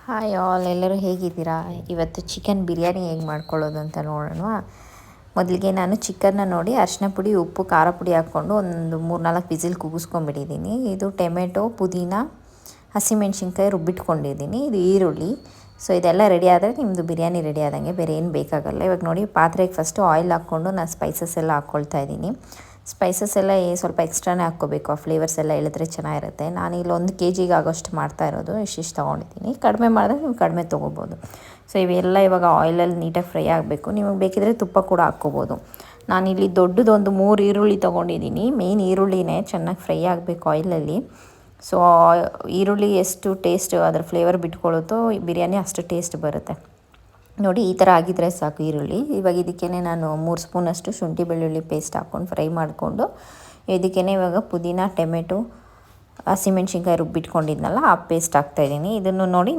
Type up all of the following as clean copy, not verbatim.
Hi all, ಎಲ್ಲರೂ ಹೇಗಿದ್ದೀರಾ? ಇವತ್ತು ಚಿಕನ್ ಬಿರಿಯಾನಿ ಹೇಗೆ ಮಾಡ್ಕೊಳ್ಳೋದು ಅಂತ ನೋಡೋಣ. ಮೊದಲಿಗೆ ನಾನು ಚಿಕನ್ನ ನೋಡಿ ಅರಿಶಿನ ಪುಡಿ, ಉಪ್ಪು, ಖಾರ ಪುಡಿ ಹಾಕ್ಕೊಂಡು ಒಂದು 3-4 ವಿಸಿಲ್ ಕೂಗಿಸ್ಕೊಂಡ್ಬಿಟ್ಟಿದ್ದೀನಿ. ಇದು ಟೊಮೆಟೊ, ಪುದೀನ, ಹಸಿಮೆಣ್ಸಿನ್ಕಾಯಿ ರುಬ್ಬಿಟ್ಕೊಂಡಿದ್ದೀನಿ. ಇದು ಈರುಳ್ಳಿ. ಸೊ ಇದೆಲ್ಲ ರೆಡಿ ಆದರೆ ನಿಮ್ಮದು ಬಿರಿಯಾನಿ ರೆಡಿ ಆದಂಗೆ, ಬೇರೆ ಏನು ಬೇಕಾಗಲ್ಲ. ಇವಾಗ ನೋಡಿ, ಪಾತ್ರೆಗೆ ಫಸ್ಟು ಆಯಿಲ್ ಹಾಕ್ಕೊಂಡು ನಾನು ಸ್ಪೈಸಸ್ ಎಲ್ಲ ಹಾಕ್ಕೊಳ್ತಾ ಇದ್ದೀನಿ. ಸ್ಪೈಸಸ್ ಎಲ್ಲ ಸ್ವಲ್ಪ ಎಕ್ಸ್ಟ್ರಾನೇ ಹಾಕ್ಕೋಬೇಕು, ಆ ಫ್ಲೇವರ್ಸ್ ಎಲ್ಲ ಇಳಿದ್ರೆ ಚೆನ್ನಾಗಿರುತ್ತೆ. ನಾನು ಇಲ್ಲಿ 1 kg ಆಗೋಷ್ಟು ಮಾಡ್ತಾ ಇರೋದು, ಇಷ್ಟಿಷ್ಟು ತೊಗೊಂಡಿದ್ದೀನಿ. ಕಡಿಮೆ ಮಾಡಿದ್ರೆ ನೀವು ಕಡಿಮೆ ತೊಗೋಬೋದು. ಸೊ ಇವೆಲ್ಲ ಇವಾಗ ಆಯಿಲಲ್ಲಿ ನೀಟಾಗಿ ಫ್ರೈ ಆಗಬೇಕು. ನಿಮಗೆ ಬೇಕಿದ್ರೆ ತುಪ್ಪ ಕೂಡ ಹಾಕ್ಕೋಬೋದು. ನಾನಿಲ್ಲಿ ದೊಡ್ಡದೊಂದು 3 ಈರುಳ್ಳಿ ತೊಗೊಂಡಿದ್ದೀನಿ. ಮೇಯ್ನ್ ಈರುಳ್ಳಿನೇ ಚೆನ್ನಾಗಿ ಫ್ರೈ ಆಗಬೇಕು ಆಯಿಲಲ್ಲಿ. ಸೊ ಈರುಳ್ಳಿ ಎಷ್ಟು ಟೇಸ್ಟ್ ಅದರ ಫ್ಲೇವರ್ ಬಿಟ್ಕೊಳ್ಳುತ್ತೋ ಬಿರಿಯಾನಿ ಅಷ್ಟು ಟೇಸ್ಟ್ ಬರುತ್ತೆ. ನೋಡಿ, ಈ ಥರ ಆಗಿದ್ದರೆ ಸಾಕು ಈರುಳ್ಳಿ. ಇವಾಗ ಇದಕ್ಕೇ ನಾನು 3 ಸ್ಪೂನಷ್ಟು ಶುಂಠಿ ಬೆಳ್ಳುಳ್ಳಿ ಪೇಸ್ಟ್ ಹಾಕ್ಕೊಂಡು ಫ್ರೈ ಮಾಡಿಕೊಂಡು, ಇದಕ್ಕೇ ಇವಾಗ ಪುದೀನ, ಟೊಮೆಟೊ, ಹಸಿಮೆಣ್ಸಿನ್ಕಾಯಿ ರುಬ್ಬಿಟ್ಕೊಂಡಿದ್ನಲ್ಲ ಆ ಪೇಸ್ಟ್ ಹಾಕ್ತಾಯಿದ್ದೀನಿ. ಇದನ್ನು ನೋಡಿ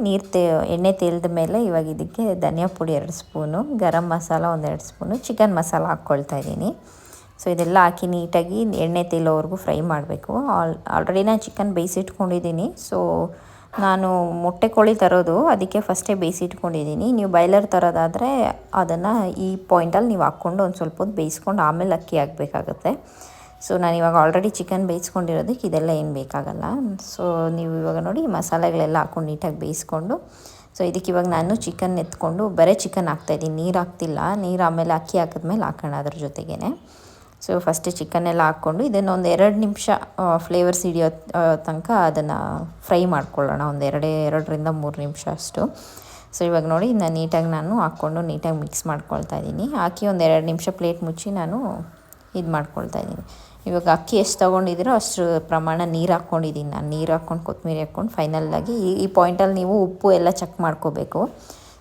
ಎಣ್ಣೆ ತೇಲಿದ ಮೇಲೆ ಇವಾಗ ಇದಕ್ಕೆ ಧನಿಯಾ ಪುಡಿ 2 spoon, garam masala 1-2 spoon, chicken masala ಹಾಕ್ಕೊಳ್ತಾ ಇದ್ದೀನಿ. ಸೊ ಇದೆಲ್ಲ ಹಾಕಿ ನೀಟಾಗಿ ಎಣ್ಣೆ ತೇಲೋವರೆಗೂ ಫ್ರೈ ಮಾಡಬೇಕು. ಆಲ್ರೆಡಿ ನಾನು ಚಿಕನ್ ಬೇಯಿಸಿಟ್ಕೊಂಡಿದ್ದೀನಿ. ಸೊ ನಾನು ಮೊಟ್ಟೆ ಕೋಳಿ ತರೋದು, ಅದಕ್ಕೆ ಫಸ್ಟೇ ಬೇಯಿಸಿಟ್ಕೊಂಡಿದ್ದೀನಿ. ನೀವು ಬಾಯ್ಲರ್ ತರೋದಾದರೆ ಅದನ್ನು ಈ ಪಾಯಿಂಟಲ್ಲಿ ನೀವು ಹಾಕ್ಕೊಂಡು ಒಂದು ಸ್ವಲ್ಪ ಹೊತ್ತು ಬೇಯಿಸ್ಕೊಂಡು ಆಮೇಲೆ ಅಕ್ಕಿ ಹಾಕಬೇಕಾಗತ್ತೆ. ಸೊ ನಾನು ಇವಾಗ ಆಲ್ರೆಡಿ ಚಿಕನ್ ಬೇಯಿಸ್ಕೊಂಡಿರೋದಕ್ಕೆ ಇದೆಲ್ಲ ಏನು ಬೇಕಾಗಲ್ಲ. ಸೊ ನೀವು ಇವಾಗ ನೋಡಿ, ಮಸಾಲೆಗಳೆಲ್ಲ ಹಾಕ್ಕೊಂಡು ನೀಟಾಗಿ ಬೇಯಿಸ್ಕೊಂಡು, ಸೊ ಇದಕ್ಕೆ ಇವಾಗ ನಾನು ಚಿಕನ್ ಎತ್ಕೊಂಡು ಬರೀ ಚಿಕನ್ ಹಾಕ್ತಾಯಿದ್ದೀನಿ, ನೀರು ಹಾಕ್ತಿಲ್ಲ. ನೀರು ಆಮೇಲೆ ಅಕ್ಕಿ ಹಾಕಿದ್ಮೇಲೆ ಹಾಕೋಣ ಅದ್ರ ಜೊತೆಗೇ. ಸೊ ಫಸ್ಟೇ ಚಿಕನ್ನೆಲ್ಲ ಹಾಕ್ಕೊಂಡು ಇದನ್ನು ಒಂದು 2 ನಿಮಿಷ ಫ್ಲೇವರ್ಸ್ ಹಿಡಿಯೋ ತನಕ ಅದನ್ನು ಫ್ರೈ ಮಾಡ್ಕೊಳ್ಳೋಣ, ಒಂದು 2-3 ನಿಮಿಷ ಅಷ್ಟು. ಸೊ ಇವಾಗ ನೋಡಿ, ನೀಟಾಗಿ ನಾನು ಹಾಕ್ಕೊಂಡು ನೀಟಾಗಿ ಮಿಕ್ಸ್ ಮಾಡ್ಕೊಳ್ತಾ ಇದ್ದೀನಿ. ಹಾಕಿ ಒಂದು 2 ನಿಮಿಷ ಪ್ಲೇಟ್ ಮುಚ್ಚಿ ನಾನು ಇದು ಮಾಡ್ಕೊಳ್ತಾ ಇದ್ದೀನಿ. ಇವಾಗ ಅಕ್ಕಿ ಎಷ್ಟು ತೊಗೊಂಡಿದ್ದೀರೋ ಅಷ್ಟು ಪ್ರಮಾಣ ನೀರು ಹಾಕ್ಕೊಂಡಿದ್ದೀನಿ ನಾನು. ನೀರು ಹಾಕ್ಕೊಂಡು ಕೊತ್ತಂಬರಿ ಹಾಕ್ಕೊಂಡು ಫೈನಲ್ಲಾಗಿ ಈ ಪಾಯಿಂಟಲ್ಲಿ ನೀವು ಉಪ್ಪು ಎಲ್ಲ ಚೆಕ್ ಮಾಡ್ಕೋಬೇಕು.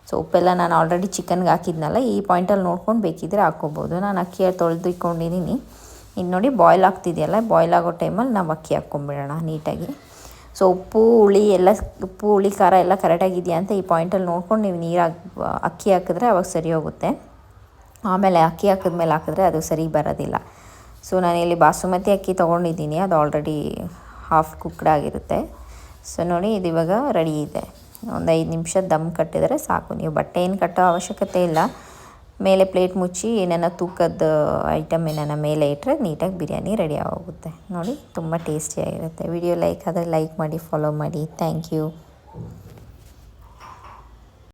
ಸೊ ಉಪ್ಪೆಲ್ಲ ನಾನು ಆಲ್ರೆಡಿ ಚಿಕನ್ಗೆ ಹಾಕಿದ್ನಲ್ಲ, ಈ ಪಾಯಿಂಟಲ್ಲಿ ನೋಡ್ಕೊಂಡು ಬೇಕಿದ್ದರೆ ಹಾಕ್ಕೋಬೋದು. ನಾನು ಅಕ್ಕಿ ತೊಳೆದು ಇಟ್ಕೊಂಡಿದ್ದೀನಿ. ಇನ್ನು ನೋಡಿ, ಬಾಯ್ಲ್ ಆಗ್ತಿದೆಯಲ್ಲ, ಬಾಯ್ಲ್ ಆಗೋ ಟೈಮಲ್ಲಿ ನಾವು ಅಕ್ಕಿ ಹಾಕ್ಕೊಂಬಿಡೋಣ ನೀಟಾಗಿ. ಸೊ ಉಪ್ಪು ಹುಳಿ ಖಾರ ಎಲ್ಲ ಕರೆಕ್ಟಾಗಿದೆಯಾ ಅಂತ ಈ ಪಾಯಿಂಟಲ್ಲಿ ನೋಡ್ಕೊಂಡು ನೀವು ಅಕ್ಕಿ ಹಾಕಿದ್ರೆ ಅವಾಗ ಸರಿ ಹೋಗುತ್ತೆ. ಆಮೇಲೆ ಅಕ್ಕಿ ಹಾಕಿದ್ಮೇಲೆ ಹಾಕಿದ್ರೆ ಅದು ಸರಿ ಬರೋದಿಲ್ಲ. ಸೊ ನಾನಿಲ್ಲಿ ಬಾಸುಮತಿ ಅಕ್ಕಿ ತೊಗೊಂಡಿದ್ದೀನಿ, ಅದು ಆಲ್ರೆಡಿ ಹಾಫ್ ಕುಕ್ಡ್ ಆಗಿರುತ್ತೆ. ಸೊ ನೋಡಿ, ಇದು ಇವಾಗ ರೆಡಿ ಇದೆ. ಒಂದು 5 ನಿಮಿಷ ದಮ್ ಕಟ್ಟಿದರೆ ಸಾಕು. ನೀವು ಬಟ್ಟೆ ಏನು ಕಟ್ಟೋ ಅವಶ್ಯಕತೆ ಇಲ್ಲ. ಮೇಲೆ ಪ್ಲೇಟ್ ಮುಚ್ಚಿ ಏನೇನೋ ತೂಕದ ಐಟಮ್ ಏನೇನೋ ಮೇಲೆ ಇಟ್ಟರೆ ನೀಟಾಗಿ ಬಿರಿಯಾನಿ ರೆಡಿ ಆಗೋಗುತ್ತೆ. ನೋಡಿ, ತುಂಬ ಟೇಸ್ಟಿಯಾಗಿರುತ್ತೆ. ವಿಡಿಯೋ ಲೈಕ್ ಆದರೆ ಲೈಕ್ ಮಾಡಿ, ಫಾಲೋ ಮಾಡಿ. Thank you.